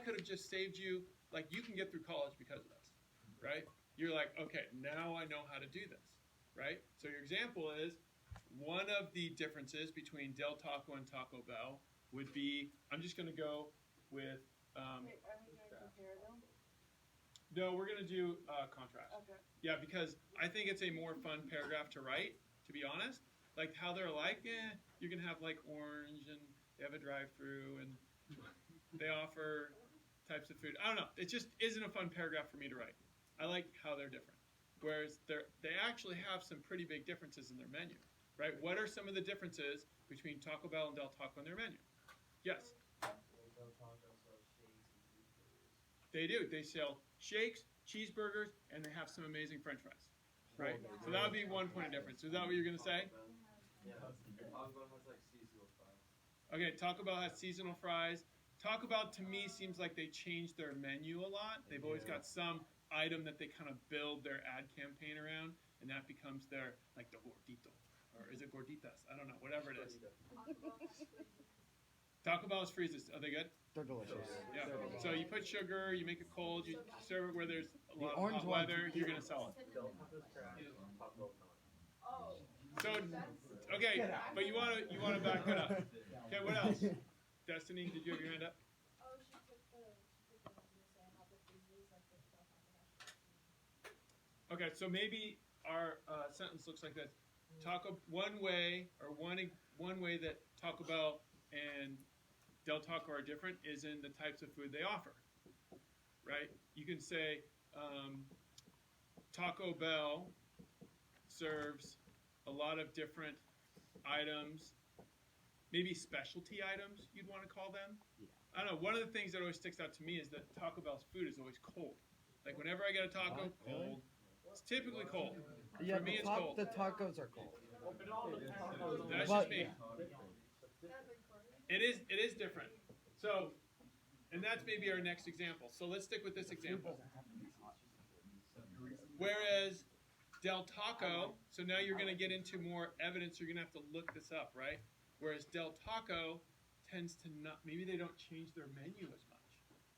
could have just saved you, like you can get through college because of this, right? You're like, okay, now I know how to do this, right? So your example is, one of the differences between Del Taco and Taco Bell would be, I'm just going to go with, Wait, are we doing compare though? no, we're going to do contrast. Okay. Yeah, because I think it's a more fun paragraph to write, to be honest. Like how they're like, you can have like orange and they have a drive-through and they offer types of food. I don't know. It just isn't a fun paragraph for me to write. I like how they're different. Whereas they actually have some pretty big differences in their menu, right? What are some of the differences between Taco Bell and Del Taco in their menu? Yes? Del Taco sells shakes and cheeseburgers. They do. They sell shakes, cheeseburgers, and they have some amazing French fries, right? So that would be one point of difference. Is that what you're going to say? Yeah, Taco Bell has like seasonal fries. Okay, Taco Bell has seasonal fries. Taco Bell, to me, seems like they changed their menu a lot. They've always got some item that they kind of build their ad campaign around, and that becomes their, like the gordito. Or is it gorditas? I don't know, whatever it is. Taco Bell is freezes. Are they good? They're delicious. Yeah. They're delicious. So you put sugar, you make it cold, you serve it where there's a lot of orange hot ones- weather, you're going to sell it. Del Taco's cracked. Taco Bell's not. So, okay, but you want to back it up. Okay, what else? Destiny, did you have your hand up? Oh, she took the say about the freezes, like the Del Taco. Okay, so maybe our sentence looks like this: one way that Taco Bell and Del Taco are different is in the types of food they offer. Right? You can say Taco Bell serves a lot of different items, maybe specialty items you'd want to call them. Yeah. I don't know. One of the things that always sticks out to me is that Taco Bell's food is always cold. Like whenever I get a taco, What? Really? cold. It's typically cold. Yeah, For me, it's cold. the tacos are cold. That's Well, just me. It is different. So, and that's maybe our next example. So let's stick with this example. Whereas Del Taco, so now you're going to get into more evidence. You're going to have to look this up, right? Whereas Del Taco tends to not, maybe they don't change their menu as much.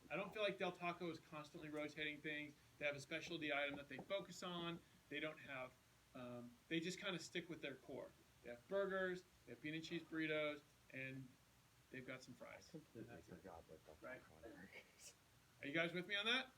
I don't feel like Del Taco is constantly rotating things. They have a specialty item that they focus on. They don't have, they just kind of stick with their core. They have burgers, they have bean and cheese burritos, and they've got some fries. Completely forgot what the Right. fuck on earth. Are you guys with me on that?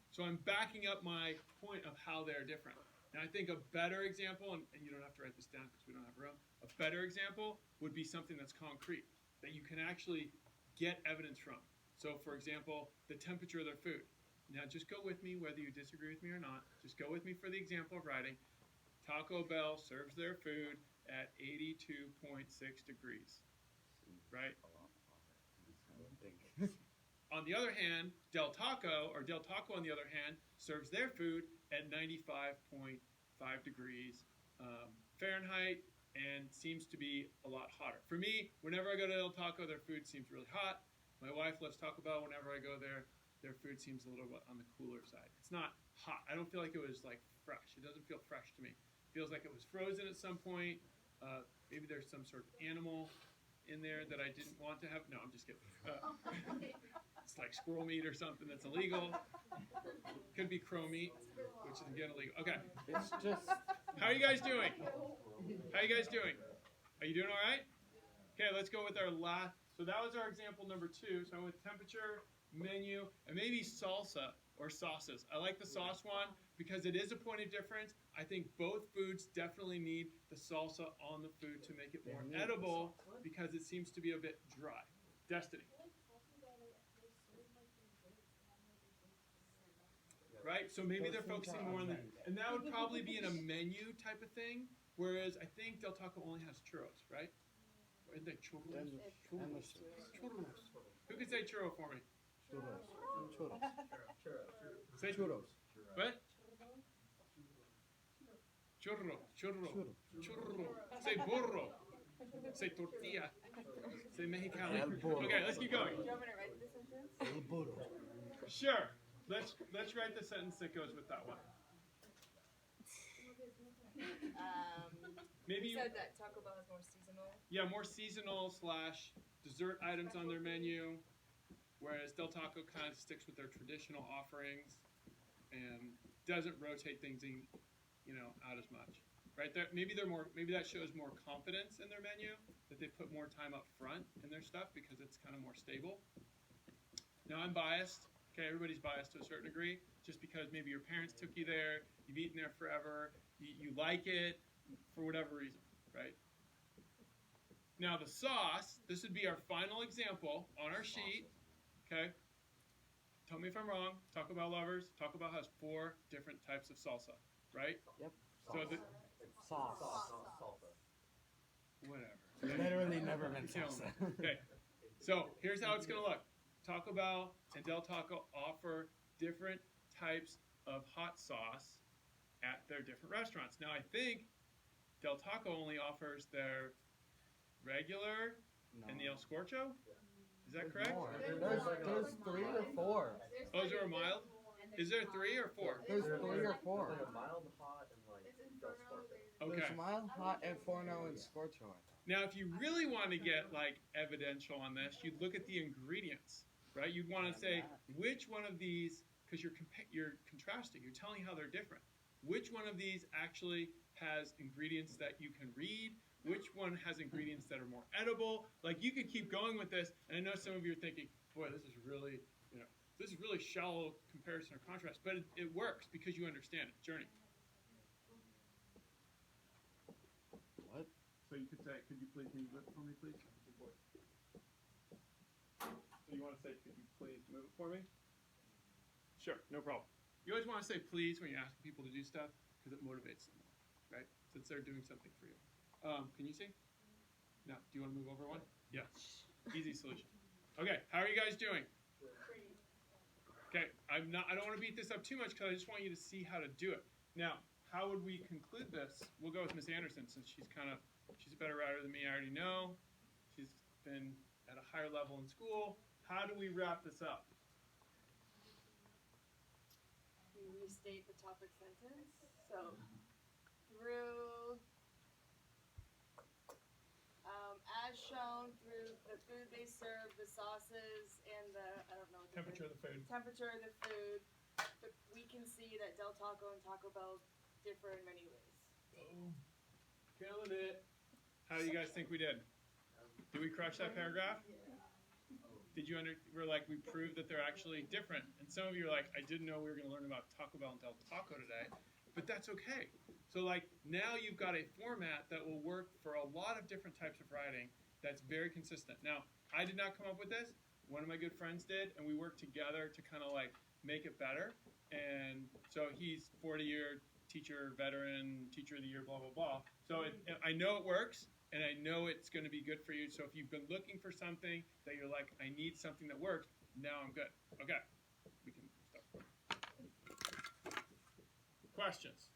So I'm backing up my point of how they're different. And I think a better example, and you don't have to write this down because we don't have room, a better example would be something that's concrete, that you can actually get evidence from. So for example, the temperature of their food. Now just go with me whether you disagree with me or not. Just go with me for the example of writing. Taco Bell serves their food at 82.6 degrees, right? On the other hand, Del Taco on the other hand, serves their food at 95.5 degrees Fahrenheit and seems to be a lot hotter. For me, whenever I go to Del Taco, their food seems really hot. My wife loves Taco Bell. Whenever I go there, their food seems a little bit on the cooler side. It's not hot. I don't feel like it was like fresh. It doesn't feel fresh to me. It feels like it was frozen at some point. Maybe there's some sort of animal in there that I didn't want to have. No, I'm just kidding. It's like squirrel meat or something that's illegal. Could be crow meat, which is again illegal. Okay. It's just How are you guys doing? How are you guys doing? Are you doing all right? Okay, let's go with our last. So that was our example number 2. So with temperature, menu, and maybe salsa or sauces. I like the sauce one because it is a point of difference. I think both foods definitely need the salsa on the food to make it more edible because it seems to be a bit dry. Destiny. Right? So maybe they're focusing more on the, and that would probably be in a menu type of thing, whereas I think Del Taco only has churros, right? Or isn't they churros? and the Churros. Who can say churro for me? churros. Churros. Say Churros. what? Churro, churro, churro. Say burro. Say tortilla. Say mexicano. El burro. Okay, let's keep going. Do you want me to write the sentence? El burro. Sure. Let's write the sentence that goes with that one. Maybe You said that Taco Bell is more seasonal. more seasonal / dessert items on their menu. whereas Del Taco kind of sticks with their traditional offerings and doesn't rotate things in, out as much. Right? Maybe that shows more confidence in their menu, that they put more time up front in their stuff because it's kind of more stable. Now I'm biased. Okay, everybody's biased to a certain degree, just because maybe your parents took you there, you've eaten there forever, you like it for whatever reason, right? Now the sauce, this would be our final example on our sheet. Okay, tell me if I'm wrong. Taco Bell lovers, Taco Bell has 4 different types of salsa, right? Yep. So the Sauce. Salsa. whatever. Literally never meant You're killing salsa. me. Okay, so here's how it's gonna look. Taco Bell and Del Taco offer different types of hot sauce at their different restaurants. Now I think Del Taco only offers their regular and the El Scorcho. Is that correct? More. There's 3 or 4. Oh, is there a mild? Is there 3 or 4? There's 3 or 4. Like a mild, hot, and like It's Del Inferno, Scorcho. there's Okay. There's mild, hot, and Forno and Scorcho. Now, if you really want to get like evidential on this, you'd look at the ingredients, right? You'd want to say which one of these, because you're contrasting, you're telling how they're different. Which one of these actually has ingredients that you can read? Which one has ingredients that are more edible? Like you could keep going with this, and I know some of you are thinking, boy, this is really, this is really shallow comparison or contrast, but it works because you understand it. Journey. What? So you could say, could you please move it for me, please? So you want to say, could you please move it for me? Sure, no problem. You always want to say please when you're asking people to do stuff because it motivates them more, right? Since they're doing something for you. Can you see? No. Do you want to move over one? Yeah. Easy solution. Okay. How are you guys doing? Okay. I don't want to beat this up too much because I just want you to see how to do it. Now, how would we conclude this? We'll go with Miss Anderson since she's a better writer than me. I already know. She's been at a higher level in school. How do we wrap this up? You restate the topic sentence. So, through, as shown through the food they serve, the sauces, and I don't know. Temperature of the food. Temperature of the food. We can see that Del Taco and Taco Bell differ in many ways. Boom. Killing it. How do you guys think we did? Did we crush that paragraph? Did you we're like, we proved that they're actually different. And some of you are like, I didn't know we were going to learn about Taco Bell and Del Taco today. But that's okay. So like, now you've got a format that will work for a lot of different types of writing that's very consistent. Now, I did not come up with this. One of my good friends did, and we worked together to kind of like make it better. And so he's 40-year teacher, veteran, teacher of the year, blah, blah, blah. So I know it works. And I know it's going to be good for you. So if you've been looking for something that you're like, I need something that works, now I'm good. Okay. We can start. Questions?